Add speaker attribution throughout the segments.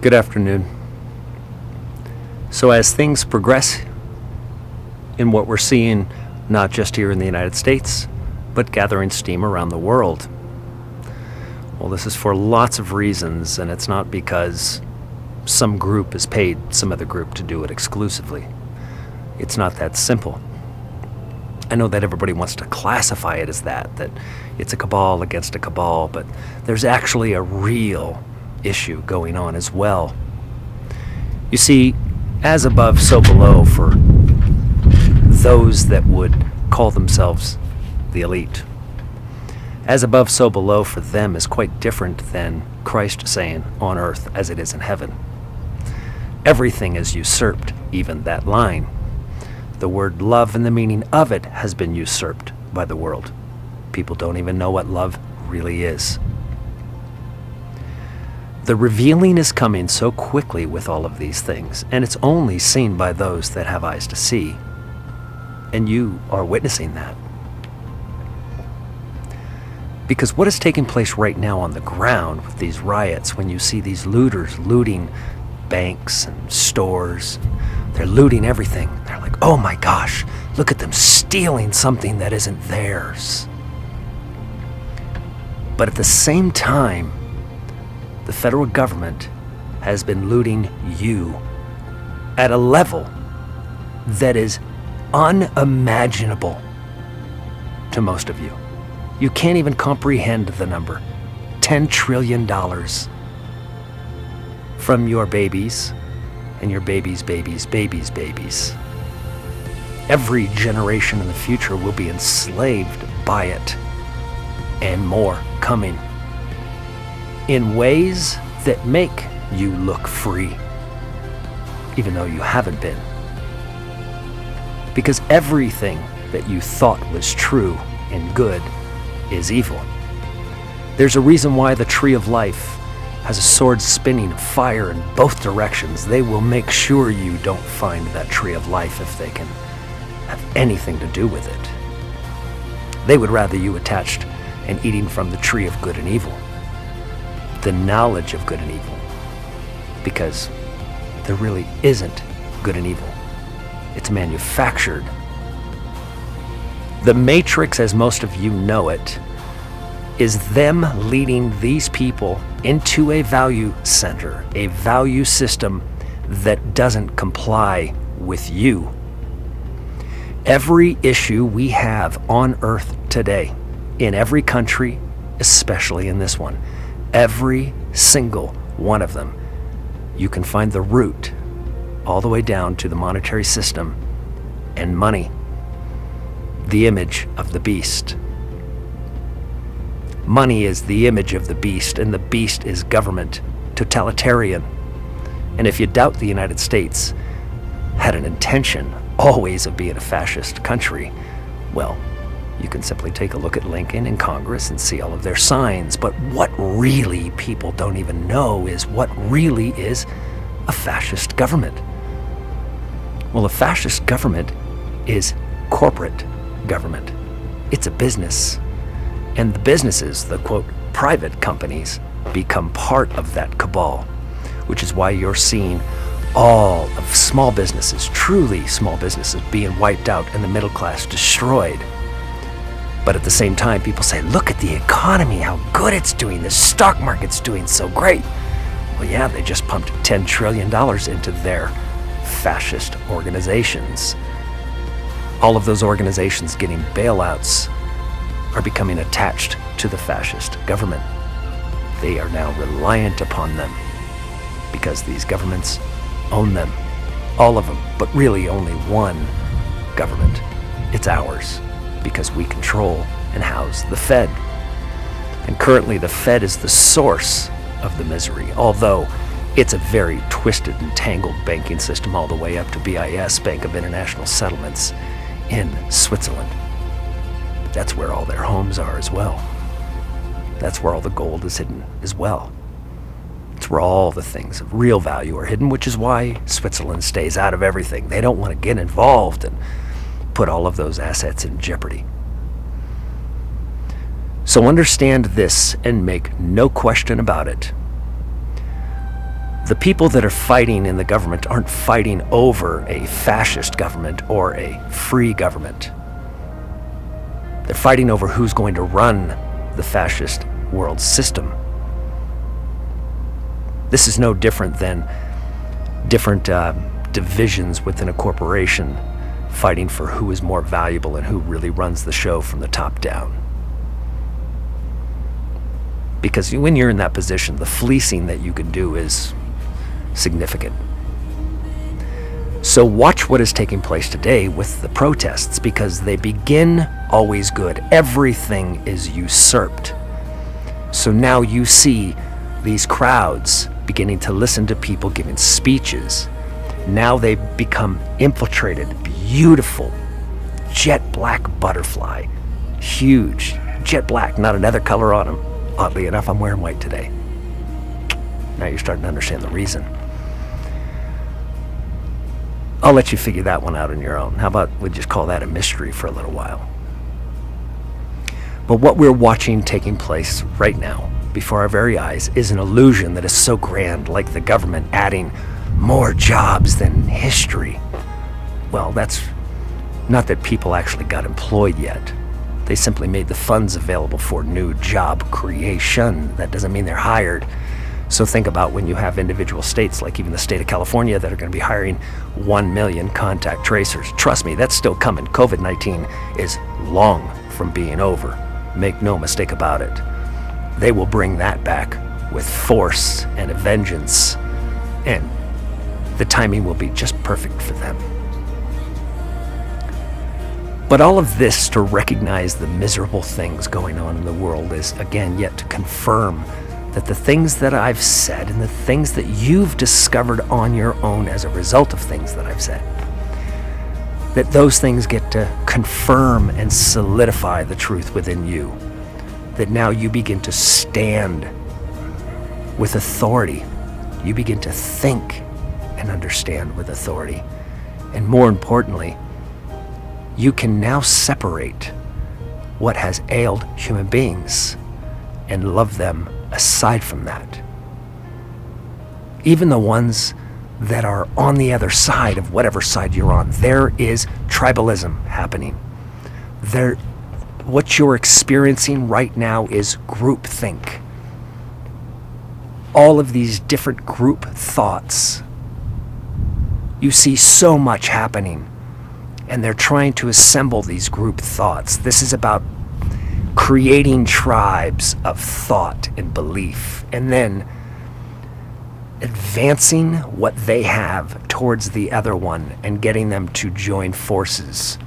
Speaker 1: Good afternoon. So as things progress in what we're seeing, not just here in the United States, but gathering steam around the world, well, this is for lots of reasons, and it's not because some group has paid some other group to do it exclusively. It's not that simple. I know that everybody wants to classify it as that it's a cabal against a cabal, but there's actually a real issue going on as well. You see, as above, so below for those that would call themselves the elite. As above, so below for them is quite different than Christ saying on earth as it is in heaven. Everything is usurped, even that line. The word love and the meaning of it has been usurped by the world. People don't even know what love really is. The revealing is coming so quickly with all of these things, and it's only seen by those that have eyes to see. And you are witnessing that. Because what is taking place right now on the ground with these riots, when you see these looters looting banks and stores, they're looting everything. They're like, oh my gosh, look at them stealing something that isn't theirs. But at the same time, the federal government has been looting you at a level that is unimaginable to most of you. You can't even comprehend the number. $10 trillion from your babies and your babies' babies' babies' babies. Every generation in the future will be enslaved by it, and more coming, in ways that make you look free, even though you haven't been. Because everything that you thought was true and good is evil. There's a reason why the tree of life has a sword spinning fire in both directions. They will make sure you don't find that tree of life if they can have anything to do with it. They would rather you attached and eating from the tree of good and evil, the knowledge of good and evil, because there really isn't good and evil. It's manufactured. The Matrix, as most of you know it, is them leading these people into a value center, a value system that doesn't comply with you. Every issue we have on earth today, in every country, especially in this one, every single one of them, you can find the root all the way down to the monetary system and money, the image of the beast. Money is the image of the beast, and the beast is government, totalitarian. And if you doubt the United States had an intention always of being a fascist country, well, you can simply take a look at Lincoln and Congress and see all of their signs. But what really people don't even know is what really is a fascist government. Well, a fascist government is corporate government. It's a business. And the businesses, the quote, private companies, become part of that cabal, which is why you're seeing all of small businesses, truly small businesses, being wiped out and the middle class destroyed. But at the same time, people say, look at the economy, how good it's doing. The stock market's doing so great. Well, yeah, they just pumped $10 trillion into their fascist organizations. All of those organizations getting bailouts are becoming attached to the fascist government. They are now reliant upon them because these governments own them, all of them, but really only one government. It's ours because we control and house the Fed. And currently the Fed is the source of the misery, although it's a very twisted and tangled banking system all the way up to BIS, Bank of International Settlements, in Switzerland. That's where all their homes are as well. That's where all the gold is hidden as well. It's where all the things of real value are hidden, which is why Switzerland stays out of everything. They don't want to get involved and put all of those assets in jeopardy. So understand this and make no question about it. The people that are fighting in the government aren't fighting over a fascist government or a free government. They're fighting over who's going to run the fascist world system. This is no different than different divisions within a corporation fighting for who is more valuable and who really runs the show from the top down. Because when you're in that position, the fleecing that you can do is significant. So watch what is taking place today with the protests, because they begin always good. Everything is usurped. So now you see these crowds beginning to listen to people giving speeches. Now they become infiltrated. Beautiful jet black butterfly. Huge. Jet black, not another color on them. Oddly enough, I'm wearing white today. Now you're starting to understand the reason. I'll let you figure that one out on your own. How about we just call that a mystery for a little while? But what we're watching taking place right now before our very eyes is an illusion that is so grand, like the government adding more jobs than history. Well, that's not that people actually got employed yet. They simply made the funds available for new job creation. That doesn't mean they're hired. So think about when you have individual states, like even the state of California, that are going to be hiring 1 million contact tracers. Trust me, that's still coming. COVID-19 is long from being over. Make no mistake about it. They will bring that back with force and a vengeance, and the timing will be just perfect for them. But all of this to recognize the miserable things going on in the world is, again, yet to confirm that the things that I've said and the things that you've discovered on your own as a result of things that I've said, that those things get to confirm and solidify the truth within you. That now you begin to stand with authority. You begin to think and understand with authority. And more importantly, you can now separate what has ailed human beings and love them aside from that. Even the ones that are on the other side of whatever side you're on, there is tribalism happening. What you're experiencing right now is groupthink. All of these different group thoughts. You see so much happening, and they're trying to assemble these group thoughts. This is about creating tribes of thought and belief, and then advancing what they have towards the other one and getting them to join forces.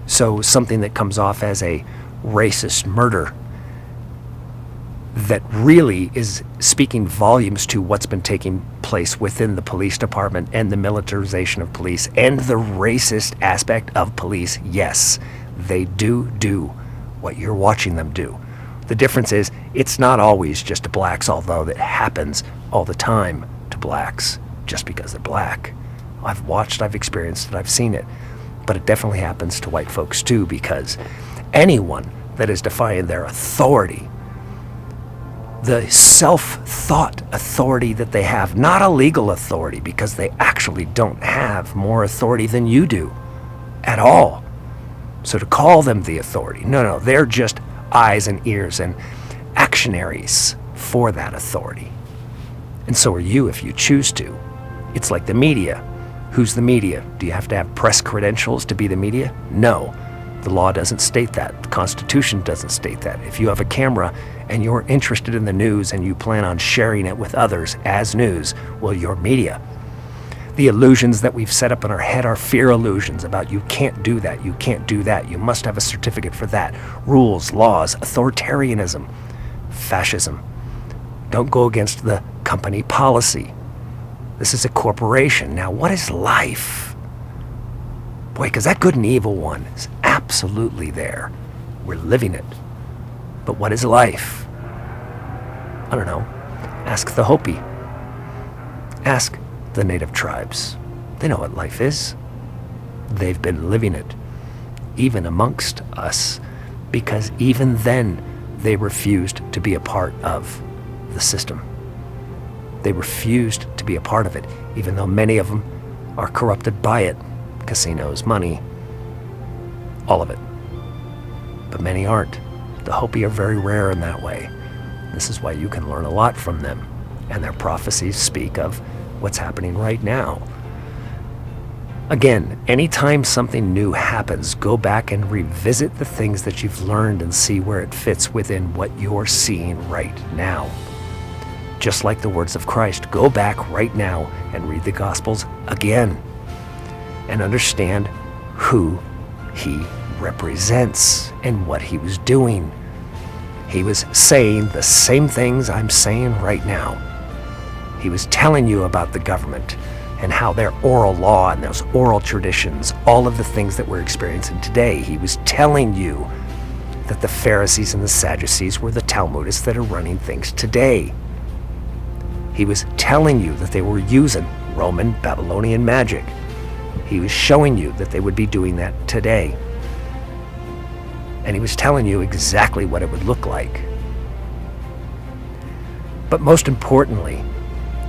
Speaker 1: So something that comes off as a racist murder that really is speaking volumes to what's been taking place within the police department and the militarization of police and the racist aspect of police. Yes, they do what you're watching them do. The difference is it's not always just to blacks, although it happens all the time to blacks just because they're black. I've watched, I've experienced it, I've seen it. But it definitely happens to white folks too, because anyone that is defying their authority, the self-thought authority that they have, not a legal authority, because they actually don't have more authority than you do at all. So to call them the authority, no, they're just eyes and ears and actionaries for that authority. And so are you if you choose to. It's like the media. Who's the media? Do you have to have press credentials to be the media? No. The law doesn't state that. The Constitution doesn't state that. If you have a camera and you're interested in the news and you plan on sharing it with others as news, well, you're media. The illusions that we've set up in our head are fear illusions about you can't do that, you can't do that, you must have a certificate for that. Rules, laws, authoritarianism, fascism. Don't go against the company policy. This is a corporation. Now, what is life? Boy, because that good and evil one is absolutely there. We're living it. But what is life? I don't know. Ask the Hopi. Ask the native tribes. They know what life is. They've been living it, even amongst us, because even then they refused to be a part of the system. They refused to be a part of it, even though many of them are corrupted by it. Casinos, money, all of it. But many aren't. The Hopi are very rare in that way. This is why you can learn a lot from them. And their prophecies speak of what's happening right now. Again, anytime something new happens, go back and revisit the things that you've learned and see where it fits within what you're seeing right now. Just like the words of Christ, go back right now and read the Gospels again and understand who he represents and what he was doing. He was saying the same things I'm saying right now. He was telling you about the government and how their oral law and those oral traditions, all of the things that we're experiencing today. He was telling you that the Pharisees and the Sadducees were the Talmudists that are running things today. He was telling you that they were using Roman Babylonian magic. He was showing you that they would be doing that today. And he was telling you exactly what it would look like. But most importantly,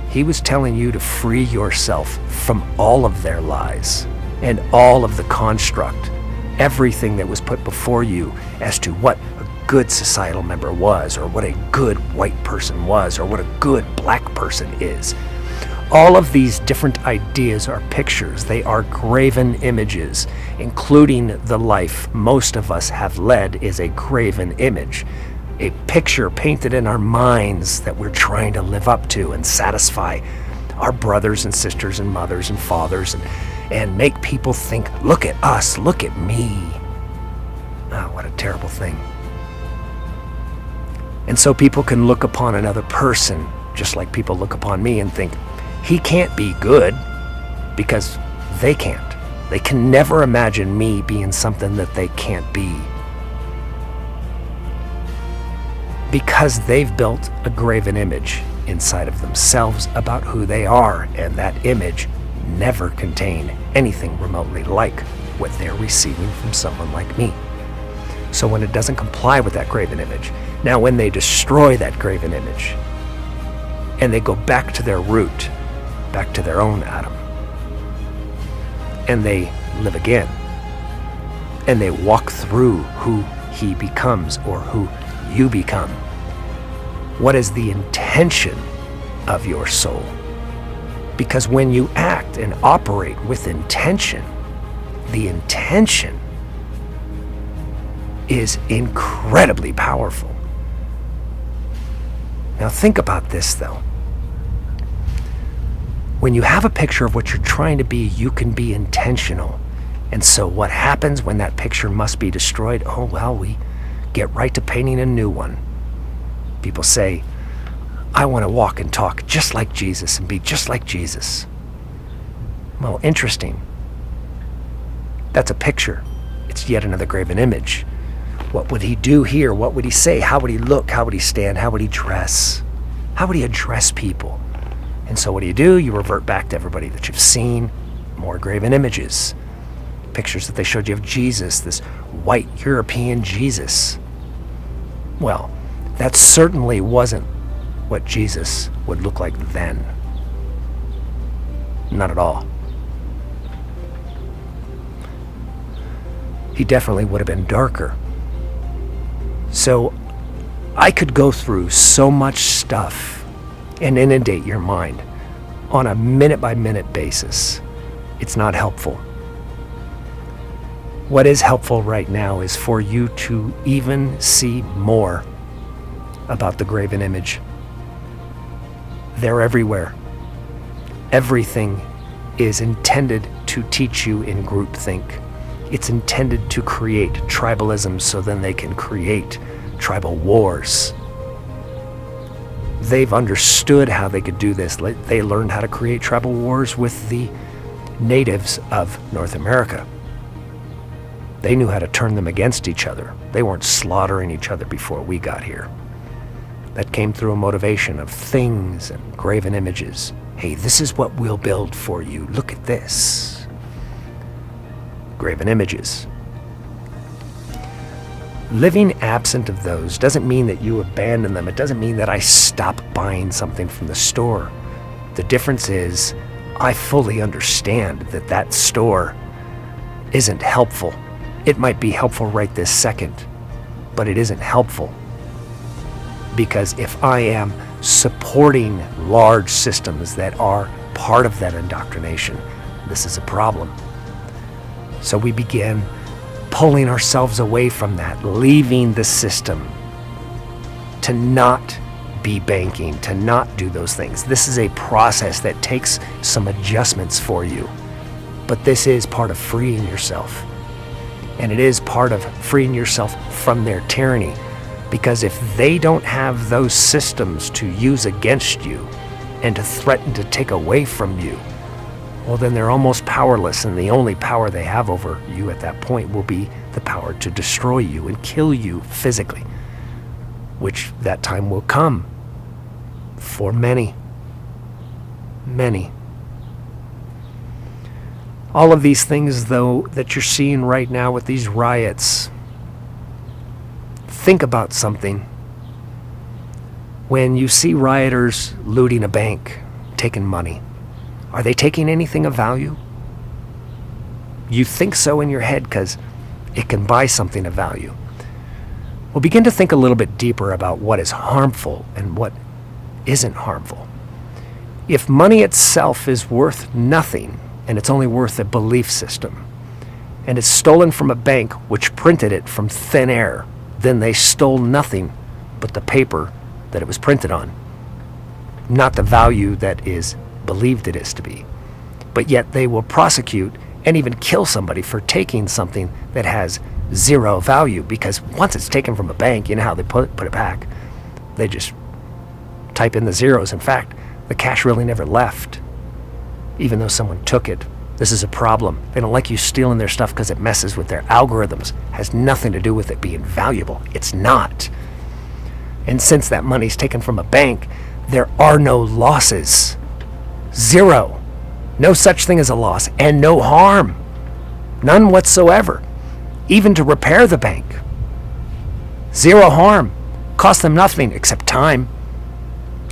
Speaker 1: he was telling you to free yourself from all of their lies and all of the construct, everything that was put before you as to what a good societal member was, or what a good white person was, or what a good black person is. All of these different ideas are pictures. They are graven images, including the life most of us have led is a graven image. A picture painted in our minds that we're trying to live up to and satisfy our brothers and sisters and mothers and fathers and make people think, look at us, look at me. Oh, what a terrible thing. And so people can look upon another person just like people look upon me and think, he can't be good, because they can't. They can never imagine me being something that they can't be. Because they've built a graven image inside of themselves about who they are, and that image never contained anything remotely like what they're receiving from someone like me. So when it doesn't comply with that graven image, now when they destroy that graven image, and they go back to their root, back to their own Adam, and they live again, and they walk through who he becomes or who you become. What is the intention of your soul? Because when you act and operate with intention, the intention is incredibly powerful. Now think about this though. When you have a picture of what you're trying to be, you can be intentional. And so what happens when that picture must be destroyed? Oh, well, we get right to painting a new one. People say, I want to walk and talk just like Jesus and be just like Jesus. Well, interesting. That's a picture. It's yet another graven image. What would he do here? What would he say? How would he look? How would he stand? How would he dress? How would he address people? And so what do? You revert back to everybody that you've seen. More graven images. Pictures that they showed you of Jesus, this white European Jesus. Well, that certainly wasn't what Jesus would look like then. Not at all. He definitely would have been darker. So I could go through so much stuff and inundate your mind on a minute-by-minute basis. It's not helpful. What is helpful right now is for you to even see more about the graven image. They're everywhere. Everything is intended to teach you in groupthink. It's intended to create tribalism so then they can create tribal wars. They've understood how they could do this. They learned how to create tribal wars with the natives of North America. They knew how to turn them against each other. They weren't slaughtering each other before we got here. That came through a motivation of things and graven images. Hey, this is what we'll build for you. Look at this. Graven images. Living absent of those doesn't mean that you abandon them. It doesn't mean that I stop buying something from the store. The difference is I fully understand that that store isn't helpful. It might be helpful right this second, but it isn't helpful. Because if I am supporting large systems that are part of that indoctrination, this is a problem. So we begin pulling ourselves away from that, leaving the system, to not be banking, to not do those things. This is a process that takes some adjustments for you, but this is part of freeing yourself. And it is part of freeing yourself from their tyranny, because if they don't have those systems to use against you and to threaten to take away from you, well, then they're almost powerless, and the only power they have over you at that point will be the power to destroy you and kill you physically, which that time will come for many, many. All of these things, though, that you're seeing right now with these riots, think about something. When you see rioters looting a bank, taking money, are they taking anything of value? You think so in your head because it can buy something of value. Well, begin to think a little bit deeper about what is harmful and what isn't harmful. If money itself is worth nothing, and it's only worth a belief system, and it's stolen from a bank which printed it from thin air, then they stole nothing but the paper that it was printed on, not the value that is believed it is to be. But yet they will prosecute and even kill somebody for taking something that has zero value, because once it's taken from a bank, you know how they put it back. They just type in the zeros. In fact, the cash really never left, even though someone took it. This is a problem. They don't like you stealing their stuff because it messes with their algorithms. It has nothing to do with it being valuable. It's not. And since that money's taken from a bank, there are no losses. Zero. No such thing as a loss, and no harm. None whatsoever. Even to repair the bank. Zero harm. Cost them nothing except time.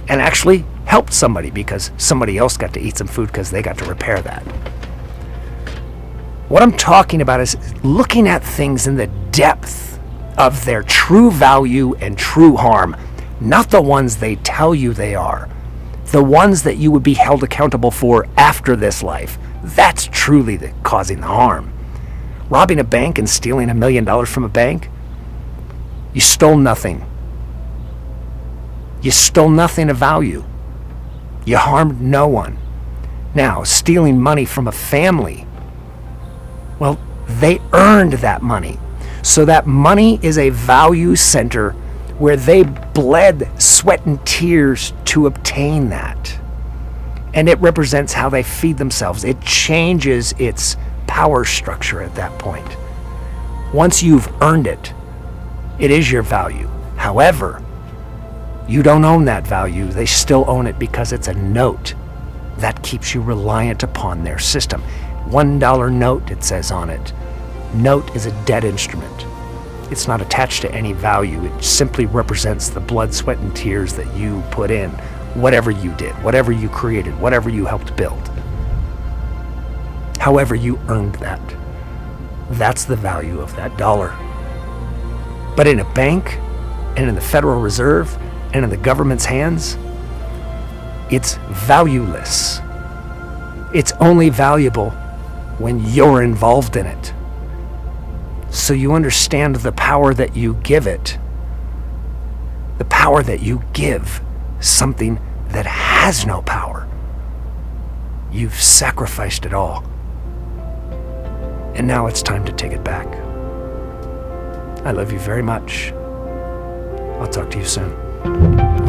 Speaker 1: And actually helped somebody, because somebody else got to eat some food because they got to repair that. What I'm talking about is looking at things in the depth of their true value and true harm, not the ones they tell you they are, the ones that you would be held accountable for after this life. That's truly causing the harm. Robbing a bank and stealing $1 million from a bank, you stole nothing. You stole nothing of value. You harmed no one. Now, stealing money from a family, well, they earned that money. So that money is a value center where they bled sweat and tears to obtain that. And it represents how they feed themselves. It changes its power structure at that point. Once you've earned it, it is your value. However, you don't own that value. They still own it because it's a note. That keeps you reliant upon their system. $1 note, it says on it. Note is a dead instrument. It's not attached to any value. It simply represents the blood, sweat, and tears that you put in. Whatever you did, whatever you created, whatever you helped build. However you earned that. That's the value of that dollar. But in a bank, and in the Federal Reserve, and in the government's hands, it's valueless. It's only valuable when you're involved in it. So you understand the power that you give it. The power that you give something that has no power. You've sacrificed it all. And now it's time to take it back. I love you very much. I'll talk to you soon.